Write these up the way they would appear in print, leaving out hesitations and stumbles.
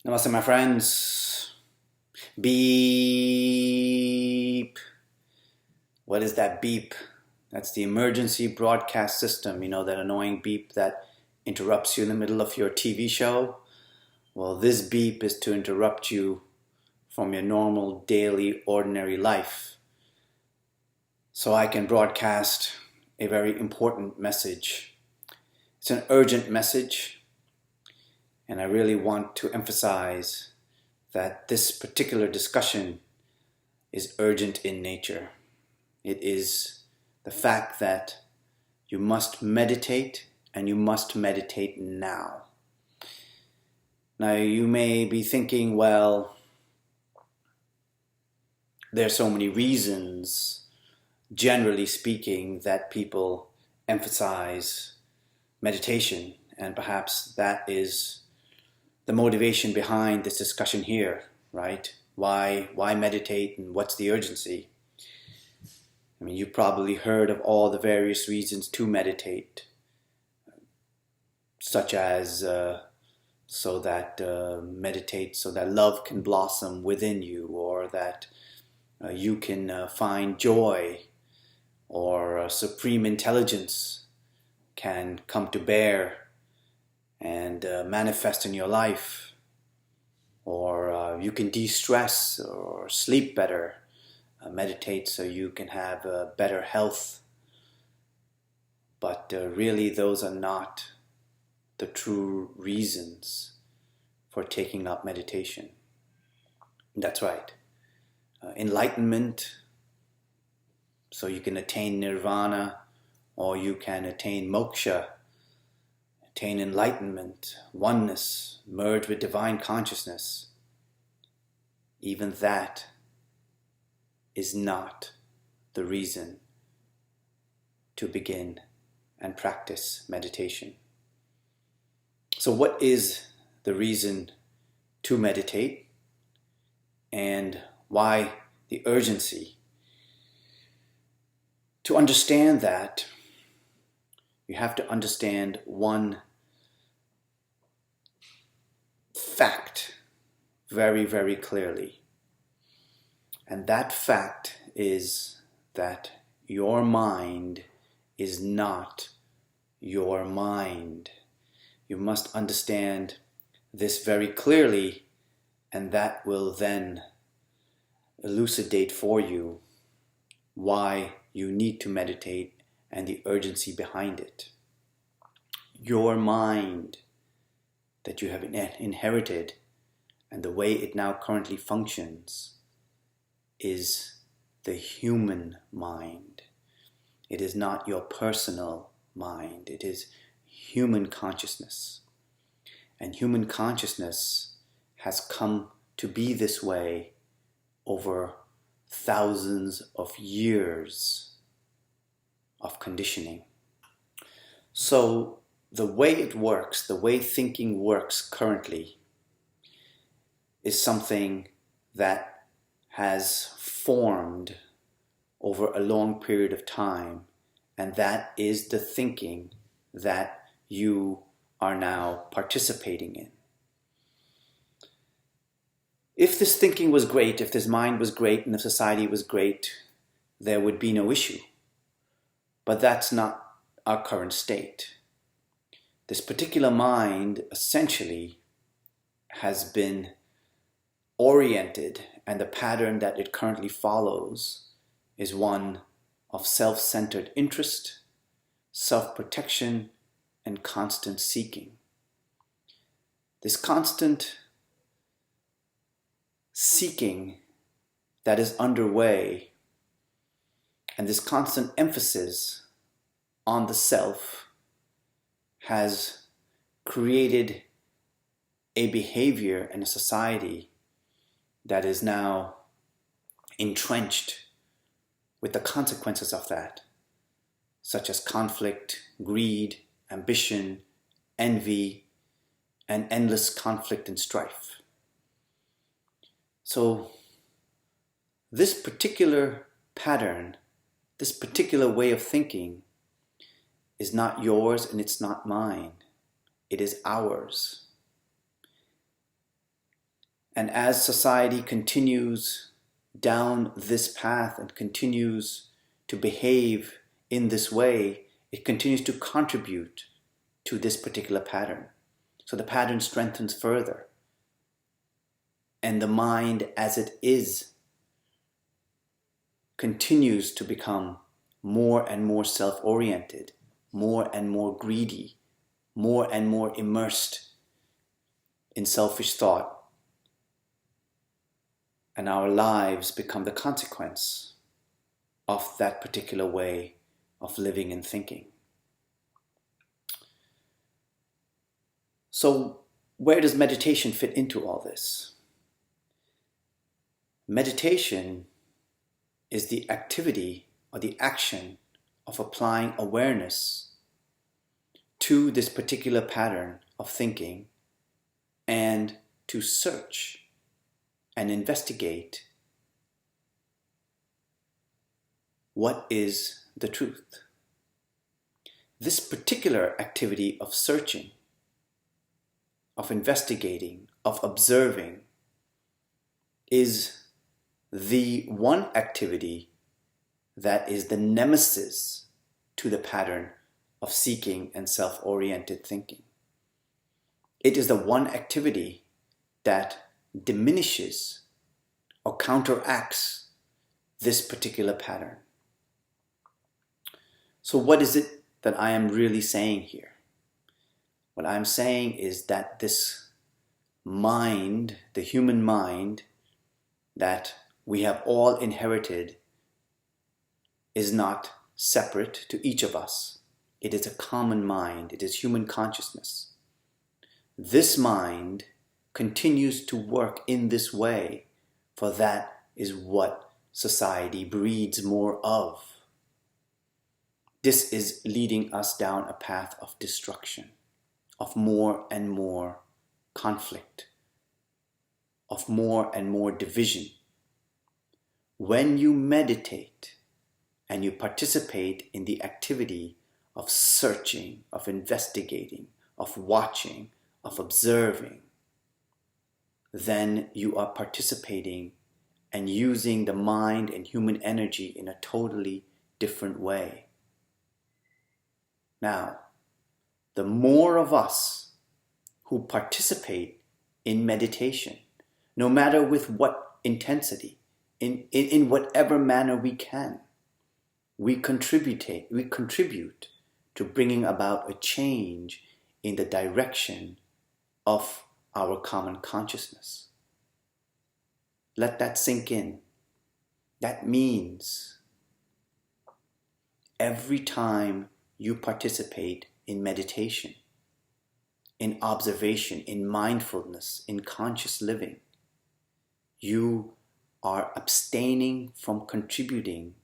Namaste, my friends. Beep. What is that beep? That's the emergency broadcast system. You know, that annoying beep that interrupts you in the middle of your TV show? Well, this beep is to interrupt you from your normal, daily, ordinary life. So I can broadcast a very important message. It's an urgent message. And I really want to emphasize that this particular discussion is urgent in nature. It is the fact that you must meditate, and you must meditate now. Now you may be thinking, well, there are so many reasons, generally speaking, that people emphasize meditation, and perhaps that is the motivation behind this discussion here, right? Why meditate, and what's the urgency? I mean, you've probably heard of all the various reasons to meditate, such as meditate so that love can blossom within you, or that you can find joy, or supreme intelligence can come to bear and manifest in your life, or you can de-stress or sleep better, meditate so you can have better health. But really those are not the true reasons for taking up meditation. That's right. Enlightenment, so you can attain nirvana, or you can attain moksha, attain enlightenment, oneness, merge with divine consciousness. Even that is not the reason to begin and practice meditation. So what is the reason to meditate, and why the urgency? To understand that, you have to understand one fact very, very clearly. And that fact is that your mind is not your mind. You must understand this very clearly, and that will then elucidate for you why you need to meditate and the urgency behind it. Your mind that you have inherited, and the way it now currently functions, is the human mind. It is not your personal mind. It is human consciousness. And human consciousness has come to be this way over thousands of years of conditioning. So the way it works, the way thinking works currently, is something that has formed over a long period of time, and that is the thinking that you are now participating in. If this thinking was great, if this mind was great, and if society was great, there would be no issue. But that's not our current state. This particular mind essentially has been oriented, and the pattern that it currently follows is one of self-centered interest, self-protection, and constant seeking. This constant seeking that is underway, and this constant emphasis on the self, has created a behavior and a society that is now entrenched with the consequences of that, such as conflict, greed, ambition, envy, and endless conflict and strife. So this particular pattern, this particular way of thinking, is not yours and it's not mine. It is ours. And as society continues down this path and continues to behave in this way, it continues to contribute to this particular pattern. So the pattern strengthens further. And the mind as it is continues to become more and more self-oriented, more and more greedy, more and more immersed in selfish thought. And our lives become the consequence of that particular way of living and thinking. So, where does meditation fit into all this? Meditation is the activity or the action of applying awareness to this particular pattern of thinking and to search and investigate what is the truth. This particular activity of searching, of investigating, of observing is the one activity that is the nemesis to the pattern of seeking and self-oriented thinking. It is the one activity that diminishes or counteracts this particular pattern. So what is it that I am really saying here? What I'm saying is that this mind, the human mind that we have all inherited, is not separate to each of us. It is a common mind. It is human consciousness. This mind continues to work in this way, for that is what society breeds more of. This is leading us down a path of destruction, of more and more conflict, of more and more division. When you meditate and you participate in the activity of searching, of investigating, of watching, of observing, then you are participating and using the mind and human energy in a totally different way. Now, the more of us who participate in meditation, no matter with what intensity, in whatever manner we can, we contribute to bringing about a change in the direction of our common consciousness. Let that sink in. That means every time you participate in meditation, in observation, in mindfulness, in conscious living, you are abstaining from contributing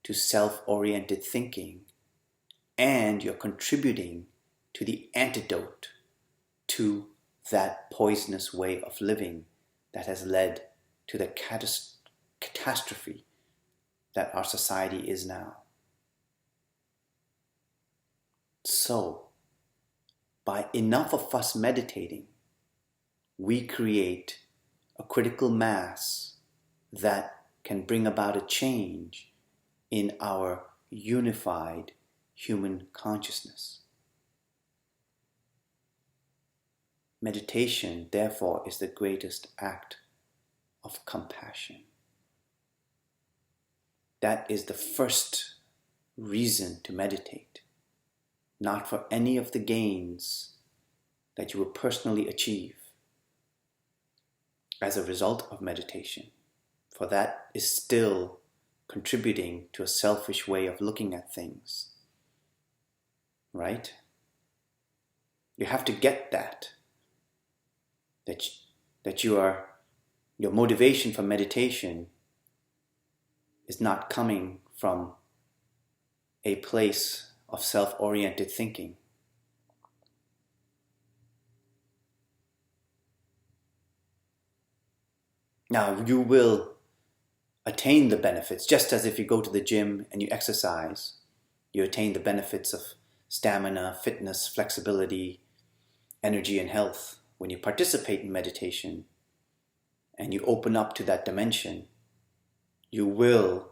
to self-oriented thinking, and you're contributing to the antidote to that poisonous way of living that has led to the catastrophe that our society is now. So, by enough of us meditating, we create a critical mass that can bring about a change in our unified human consciousness. Meditation, therefore, is the greatest act of compassion. That is the first reason to meditate, not for any of the gains that you will personally achieve as a result of meditation, for that is still contributing to a selfish way of looking at things, right? You have to get that your motivation for meditation is not coming from a place of self-oriented thinking. Now, you will attain the benefits, just as if you go to the gym and you exercise, you attain the benefits of stamina, fitness, flexibility, energy, and health. When you participate in meditation, and you open up to that dimension, you will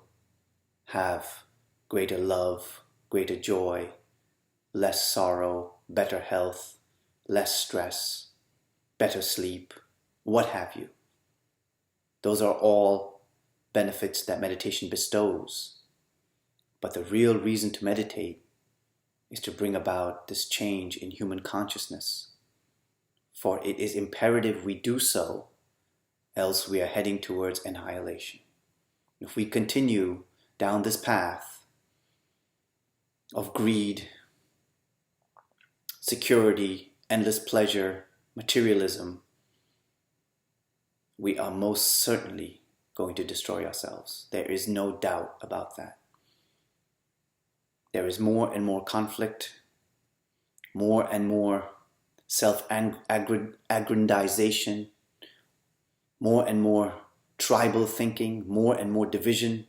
have greater love, greater joy, less sorrow, better health, less stress, better sleep, what have you. Those are all benefits that meditation bestows. But the real reason to meditate is to bring about this change in human consciousness. For it is imperative we do so, else we are heading towards annihilation. If we continue down this path of greed, security, endless pleasure, materialism, we are most certainly going to destroy ourselves. There is no doubt about that. There is more and more conflict, more and more self-aggrandization, more and more tribal thinking, more and more division.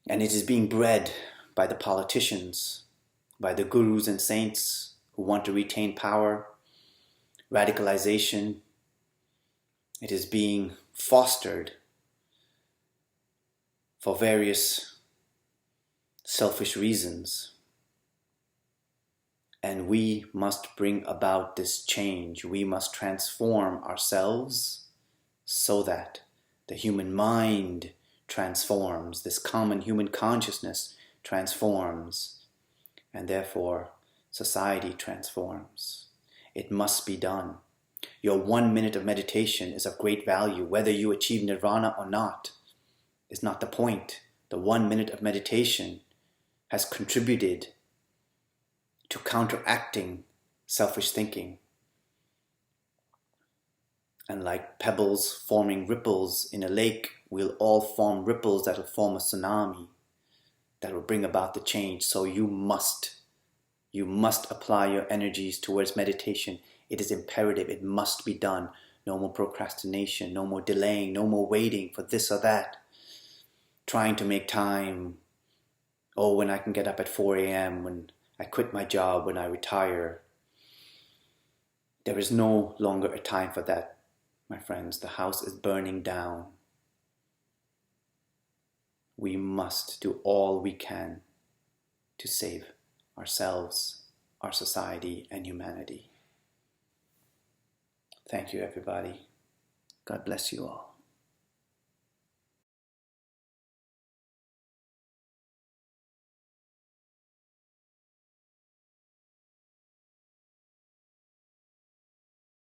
And it is being bred by the politicians, by the gurus and saints who want to retain power, radicalization. It is being fostered for various selfish reasons. And we must bring about this change. We must transform ourselves so that the human mind transforms, this common human consciousness transforms, and therefore society transforms. It must be done. Your 1 minute of meditation is of great value. Whether you achieve nirvana or not is not the point. The 1 minute of meditation has contributed to counteracting selfish thinking. And like pebbles forming ripples in a lake, we'll all form ripples that will form a tsunami that will bring about the change. So you must apply your energies towards meditation. It is imperative. It must be done. No more procrastination, no more delaying, no more waiting for this or that. Trying to make time. Oh, when I can get up at 4 a.m., when I quit my job, when I retire. There is no longer a time for that, my friends. The house is burning down. We must do all we can to save ourselves, our society, and humanity. Thank you, everybody. God bless you all.